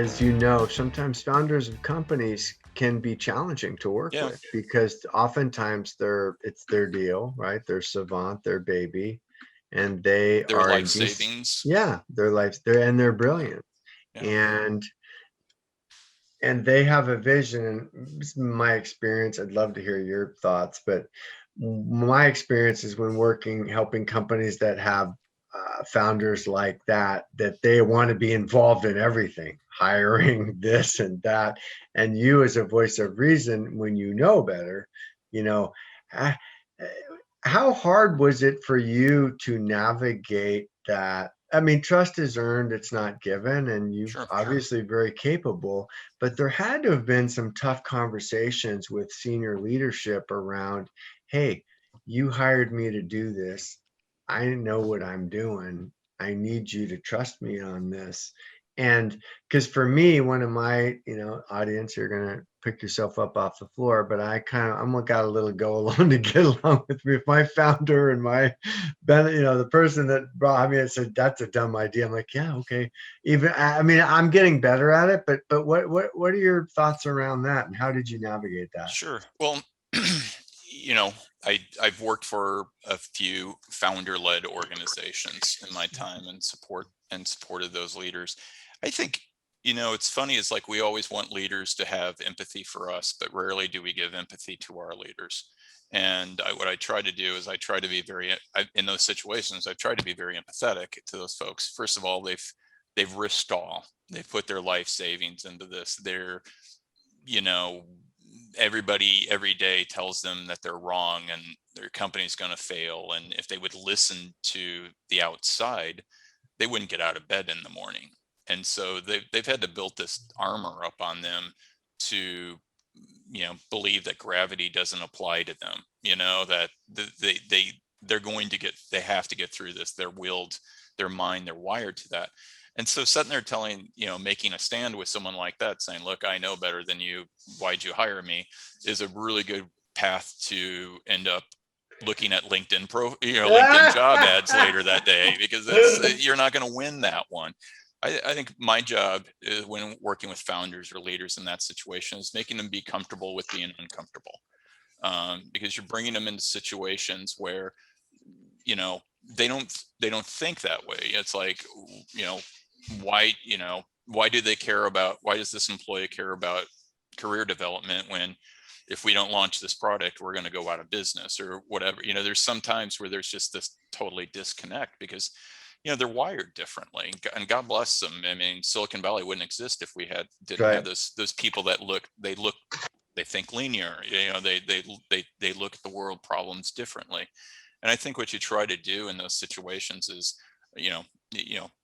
as you know, sometimes founders of companies can be challenging to work Yeah, with because oftentimes it's their deal, right? They're savant, their baby, and they their are life in savings. yeah, their life, they're brilliant. Yeah, And they have a vision. And this is my experience. I'd love to hear your thoughts, but my experience is when working, helping companies that have founders like that, that they want to be involved in everything, hiring this and that. And you, as a voice of reason, when you know better, you know, uh, how hard was it for you to navigate that? I mean, trust is earned, it's not given, and you sure. obviously very capable, but there had to have been some tough conversations with senior leadership around, hey, you hired me to do this. I know what I'm doing. I need you to trust me on this. And because for me, one of my, audience, you're gonna pick yourself up off the floor, but I'm got a little go along to get along with me. If my founder and my the person that brought me and said that's a dumb idea, I'm like, yeah, okay. Even I mean, I'm getting better at it, but what are your thoughts around that, and how did you navigate that? Sure. Well, you know, I've worked for a few founder-led organizations in my time and supported those leaders. I think, it's funny, it's like we always want leaders to have empathy for us, but rarely do we give empathy to our leaders. And what I try to do is I try to be in those situations, I try to be very empathetic to those folks. First of all, they've risked all. They've put their life savings into this. You know, Everybody every day tells them that they're wrong and their company's going to fail. And if they would listen to the outside, they wouldn't get out of bed in the morning. And so they've had to build this armor up on them to, believe that gravity doesn't apply to them, that they have to get through this. They're willed, their mind, they're wired to that. And so sitting there making a stand with someone like that, saying, look, I know better than you, why'd you hire me, is a really good path to end up looking at LinkedIn job ads later that day, because you're not going to win that one. I think my job is, when working with founders or leaders in that situation, is making them be comfortable with being uncomfortable, because you're bringing them into situations where you know they don't think that way. It's like, you know why do they care about, why does this employee care about career development, when if we don't launch this product we're going to go out of business or whatever. There's some times where there's just this totally disconnect, because they're wired differently, and God bless them. I mean, Silicon Valley wouldn't exist if we didn't have Right. those people that they think linear. They look at the world problems differently. And I think what you try to do in those situations is,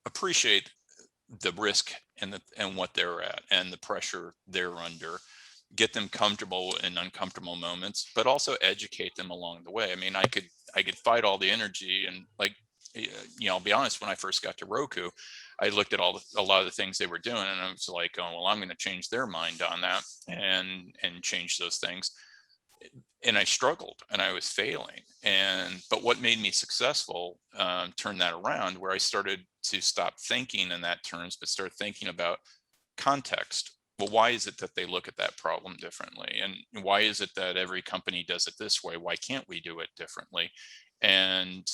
appreciate the risk and what they're at and the pressure they're under, get them comfortable in uncomfortable moments, but also educate them along the way. I mean, I could fight all the energy and, like, I'll be honest, when I first got to Roku, I looked at a lot of the things they were doing, and I was like, oh, well, I'm going to change their mind on that and change those things. And I struggled and I was failing. But what made me successful, turned that around, where I started to stop thinking in that terms, but start thinking about context. Well, why is it that they look at that problem differently? And why is it that every company does it this way? Why can't we do it differently? And,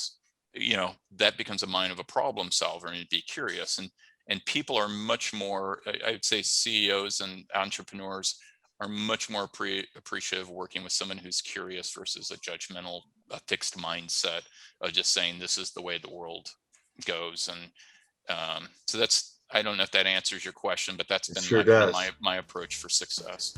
that becomes a mind of a problem solver, and be curious. And people are much more, I'd say CEOs and entrepreneurs are much more appreciative of working with someone who's curious versus a judgmental, a fixed mindset of just saying this is the way the world goes. And so I don't know if that answers your question, but that's It been sure my kind of does. my approach for success.